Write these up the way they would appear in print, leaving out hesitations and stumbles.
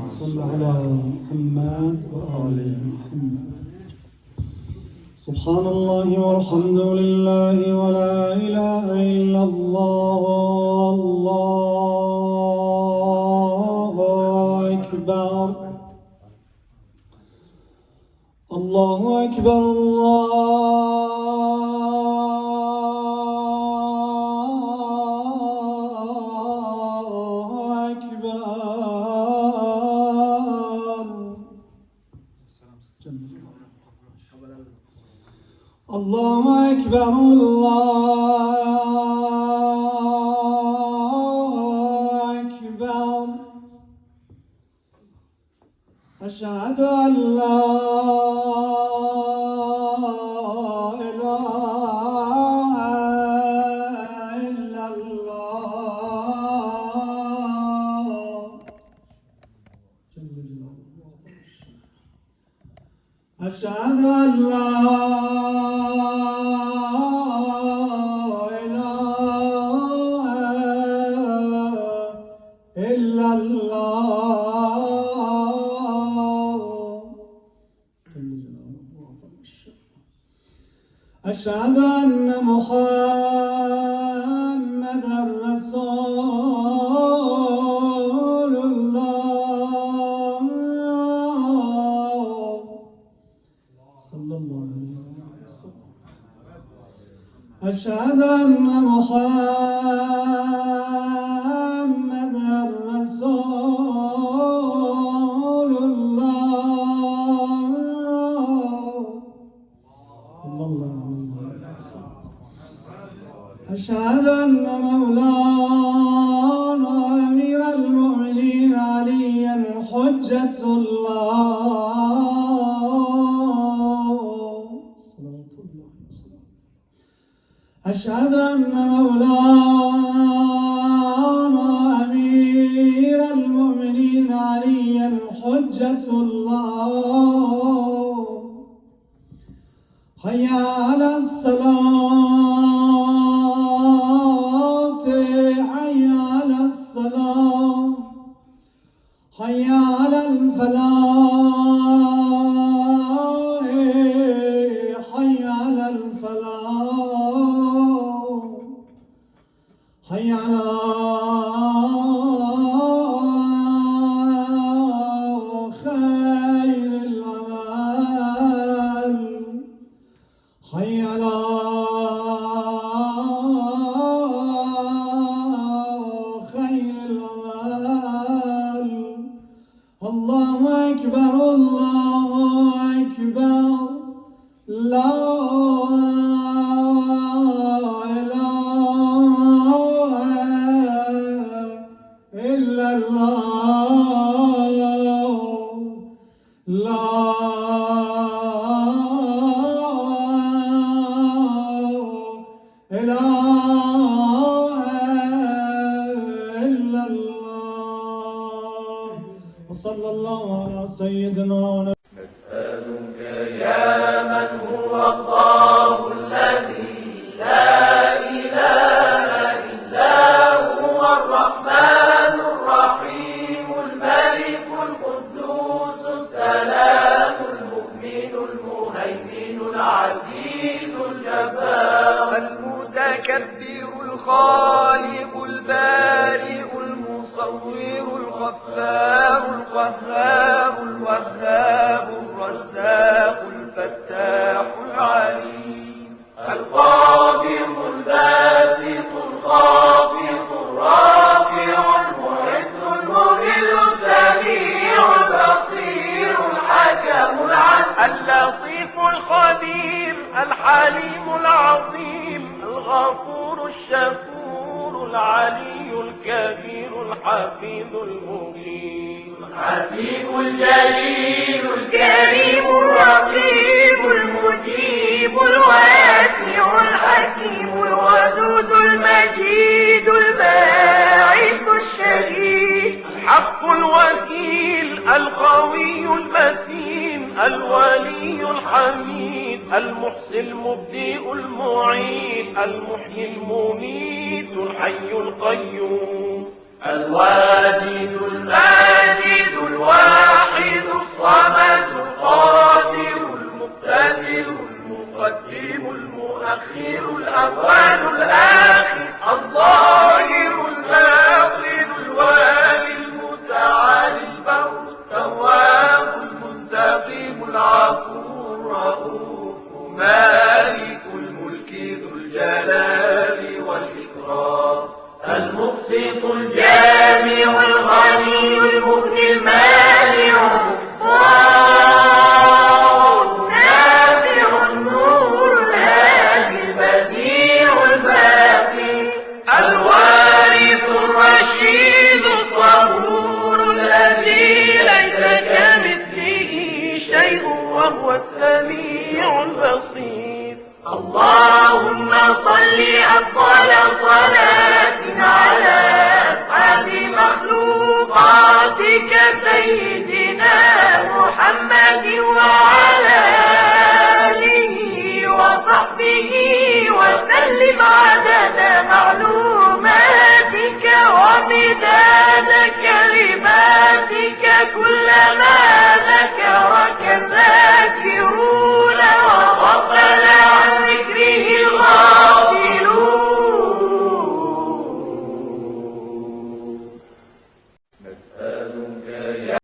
صل على محمد وآل محمد. سبحان الله والحمد لله ولا إله إلا الله. الله أكبر الله أكبر الله أكبر الله أكبر. أشهد أن لا إله إلا الله. أشهد أن لا أشهد أن محمدًا رسول الله صلى الله عليه وسلم. أشهد أن محمدًا رسول الله صلى الله عليه وسلم. أشهد أن مولانا أمير المؤمنين عليا حجة الله صلوات الله وسلامه. أشهد أن مولانا أمير المؤمنين عليا حجة الله. حي على الصلاة حي على الصلاة حي على الفلاح حي على الفلاح حي على خير العمل حي على خير العمل. الله أكبر الله أكبر. لا إله إلا الله. لا إله إلا الله. وصلى الله على سيدنا نسألك يا من هو الله الذي لا إله إلا هو الرحمن الرحيم الملك القدوس السلام المؤمن المهيمن العزيز الجبار المتكبر الخالق البارئ المصور الغفار القهار الوهاب الرزاق الفتاح العليم القابض الباسط الخافض الرافع المعز المذل السميع البصير الحكم العدل اللطيف الخبير الحليم العظيم الغفور الشكور العلي الكبير الحفيظ المبين الحسيب الجليل الكريم الرقيب المجيب الواسع الحكيم الودود المجيد الباعث الشهيد الحق الوكيل القوي المتين الولي الحميد المحسن المبدئ المعيد المحيي المميت الحي القيوم الواجد الماجد الواجد هو السميع البصير. اللهم صل أفضل صلاة على أسعد مخلوقاتك سيدنا محمد وعلى آله وصحبه وسلم عدد معلوماتك ومداد كلماتك كلما ذكرك الذاكرون وغفل عن ذكره الغافلون. نسألك يا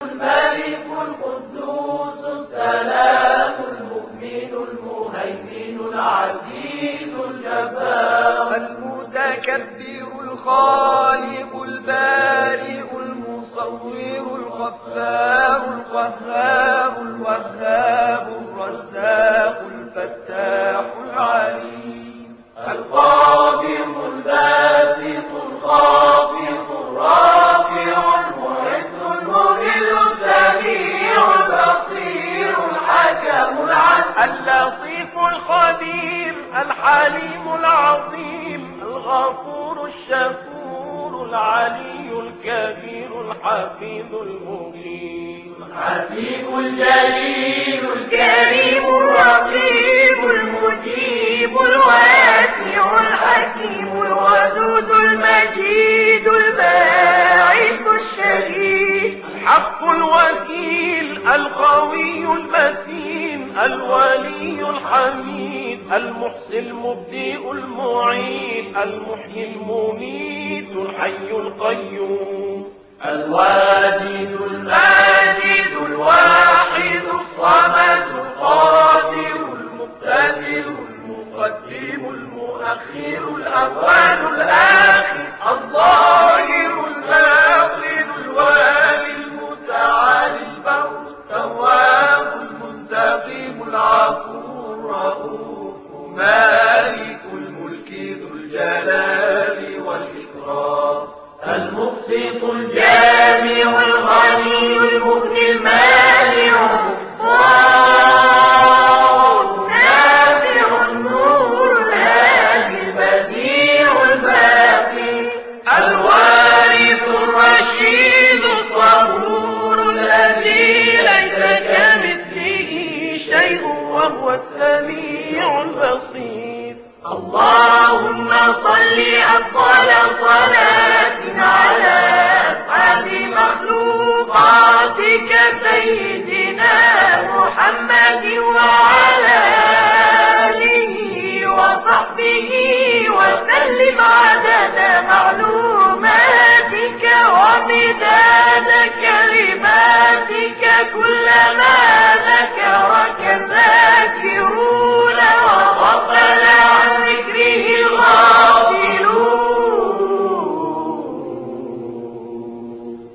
الملك القدوس السلام المؤمن المهيمن العزيز الجبار المتكبر الخالق البارئ المصور الغفار القهار الوهاب الرزاق الفتاح العليم القابض الباسط الخافض الرافع المعز المذل السميع البصير الحكم العدل اللطيف الخبير الحليم العظيم الغفور الشكور العلي الكبير الحفيظ المبين الحسيب الجليل الكريم الرقيب المجيب الواسع الحكيم الودود المجيد الباعث الشهيد الحق الوكيل القوي المتين الولي الحميد المحسن المبدئ المعيد المحيي المميت الحي القيوم الواجد الماجد الواحد الصمد القادر المقتدر المقدم المؤخر الأول الآخر الظاهر الباطن الوالي المتعالي البر التواب المنتقم العفو الرؤوف مالك الملك ذو الجلال والإكرام المقسط الجامع الغني المغني المانع النافع النور الهادي البديع الباقي الوارث الرشيد الصبور الذي ليس كمثله شيء وهو السميع البصير اللهم صل أفضل صلاة على أسعد مخلوقاتك سيدنا محمد وعلى آله وصحبه وسلم عدد معلوماتك ومداد كلماتك كلما ذكرك الذاكرون وغفل عن ذكره الغافلون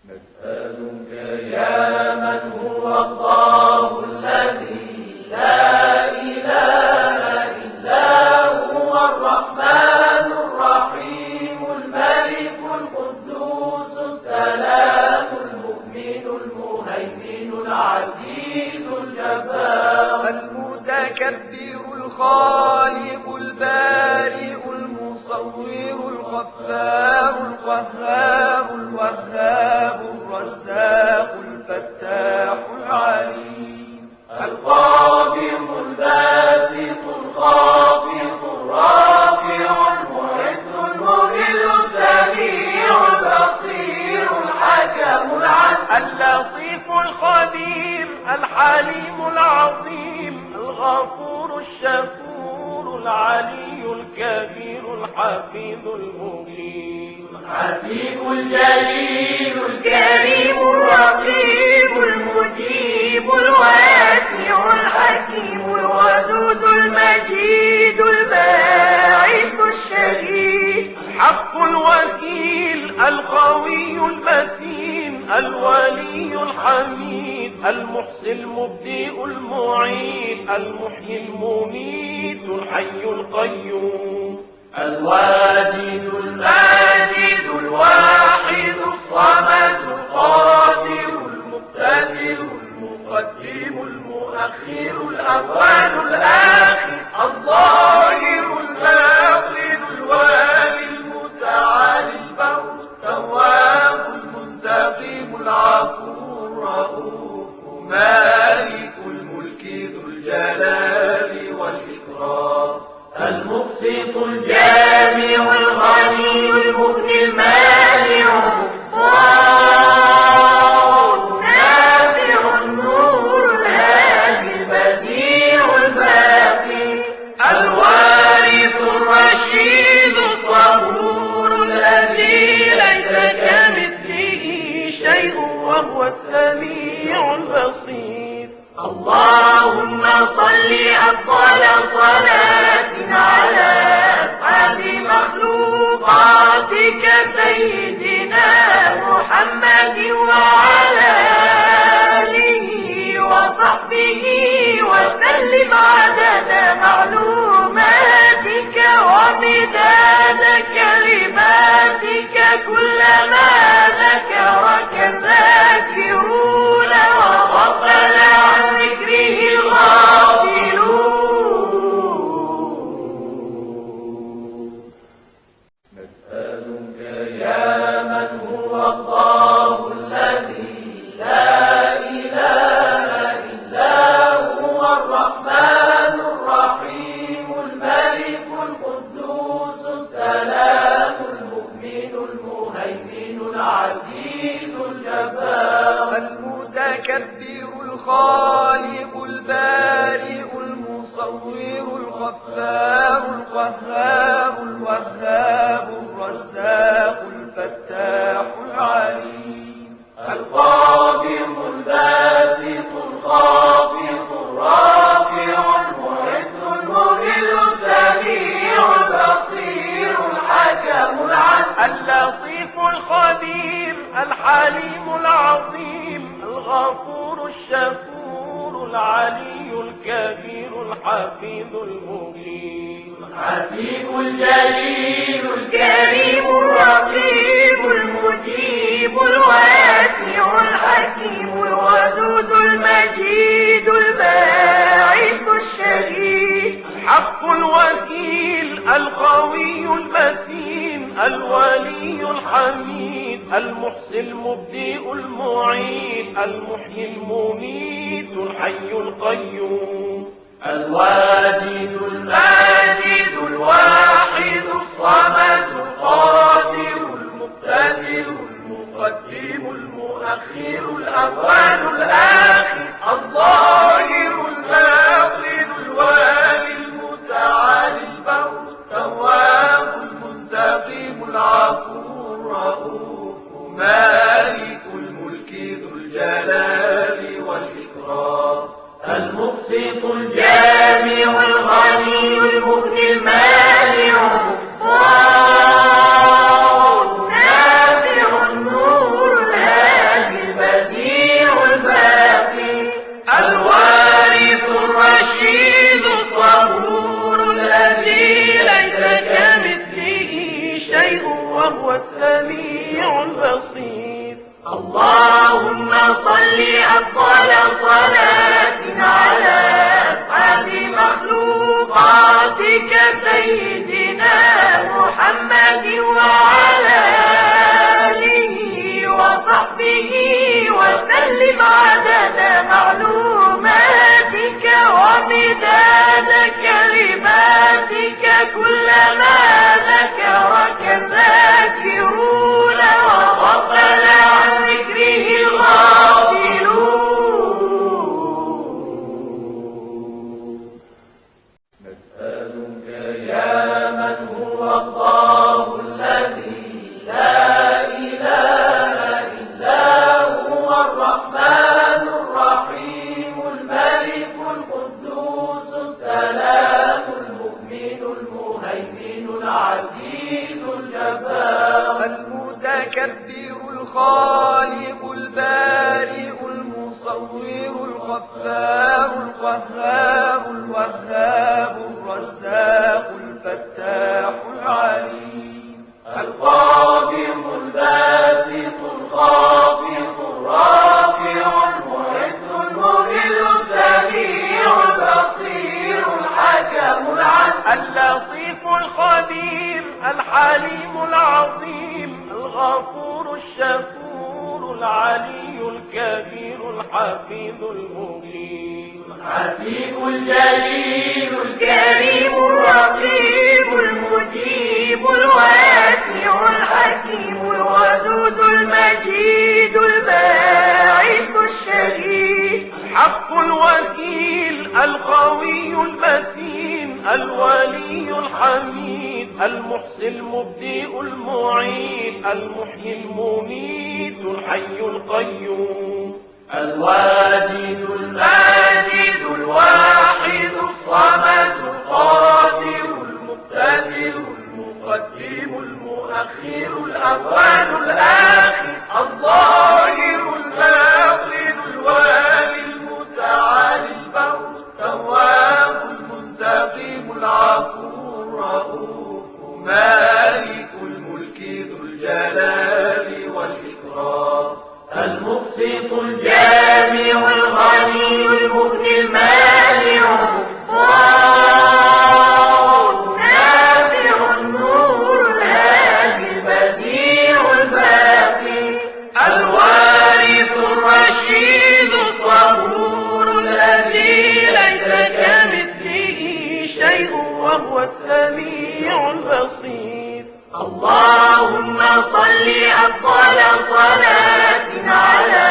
نسألك يا من هو الله الذي لا إله إلا هو الرحمن الرحيم الملك القدوس السلام المؤمن المهيمن العزيز الجبار المتكبر الخالق البارئ المصور الغفار القهار الوهاب الرزاق الفتاح العليم القابض الباسط الخافض الرافع المعز المذل السميع البصير الحكم العدل اللطيف الخبير الحليم العظيم الغفور الشكور العلي الكبير الحفيظ المبين الحسيب الجليل الكريم الرقيب المجيب الواسع الحكيم الودود المجيد الباعث الشهيد الحق الوكيل القوي المتين الولي الحميد المحصي المبدئ المعيد المحيي المميت الحي القيوم الواجد الماجد الواحد الصمد القادر المقتدر المقدم المؤخر الأول الآخر الظاهر الباطن الوالي المتعالي البر التواب المنتقم العفو الرؤوف مالك الملك ذو الجلال والإكرام المقسط الجامع الغني المغني المانع النافع النور الهادي البديع الباقي الوارث الرشيد الصبور الذي ليس كمثله شيء وهو السميع البصير اللهم صل أفضل صلاة على أسعد مخلوقاتك سيدنا محمد وعلى آله وصحبه وسلم عدد معلوماتك ومداد كلماتك كلما ذكرك الذاكرون وغفل عن ذكره الغافلون نسألك يا من هو الله الذي لا إله إلا هو الرحمن الرحيم الملك القدوس السلام المؤمن المهيمن العزيز الجبار المتكبر الخالق البارئ المصور الغفار القهار القهار الوهاب الرزاق الفتاح العليم القابض الباسط الخافض الرافع المعز المذل السميع البصير الحكم العدل اللطيف الخبير الحليم العظيم الغفور الشكور العلي الكبير الحفيظ المبين الحسيب الجليل الكريم الرقيب المجيب الواسع الحكيم الودود المجيد الباعث الشهيد الحق الوكيل القوي المتين الولي الحميد المحصي المبدئ المعيد المحيي المميت الحي القيوم الواجد الماجد الواحد الصمد القادر المقتدر المقدم المؤخر الأول الآخر الظاهر الباطن الوالي المتعالي البر التواب المنتقم العفو الرؤوف مالك الملك ذو الجلال والإكرام المقسط الجامع الغني المغني المانع النافع النور الهادي البديع الباقي الوارث الرشيد الصبور الذي ليس كمثله شيء وهو السميع البصير اللهم صل أفضل صلاة على أسعد مخلوقاتك سيدنا محمد وعلى آله وصحبه وسلم عدد معلوماتك ومداد كلماتك كلما ذكرك الذاكرون وغفل عن ذكره الغافلون نسألك يا من هو الله الذي لا إله إلا هو الرحمن الرحيم الملك القدوس السلام المؤمن المهيمن العزيز الجبار المتكبر الخالق البارئ المصور الغفار القهار الوهاب الرزاق الفتاح العليم القابض الباسط الخافض الرافع المعز المذل السميع البصير الحكم العدل اللطيف الخبير الحليم العظيم الغفور الشكور العلي الكبير الحفيظ المبين الحسيب الجليل الكريم الرقيب المجيب الواسع الحكيم الودود المجيد الباعث الشهيد الحق الوكيل القوي المتين الولي الحميد المحصي المبدئ المعيد المحيي المميت الحي القيوم الواجد الماجد الواحد الصمد القادر المقتدر المقدم المؤخر الأول الآخر الظاهر الباطن الوالي المتعالي البر التواب المنتقم العفو الرؤوف مالك الملك ذو الجلال والإكرام المقسط الجامع الغني المغني المانع النافع النور الهادي البديع الباقي الوارث الرشيد الصبور الذي ليس كمثله شيء وهو السميع البصير اللهم صل أفضل صلاة على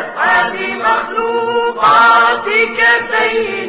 أسعد مخلوقاتك سيدنا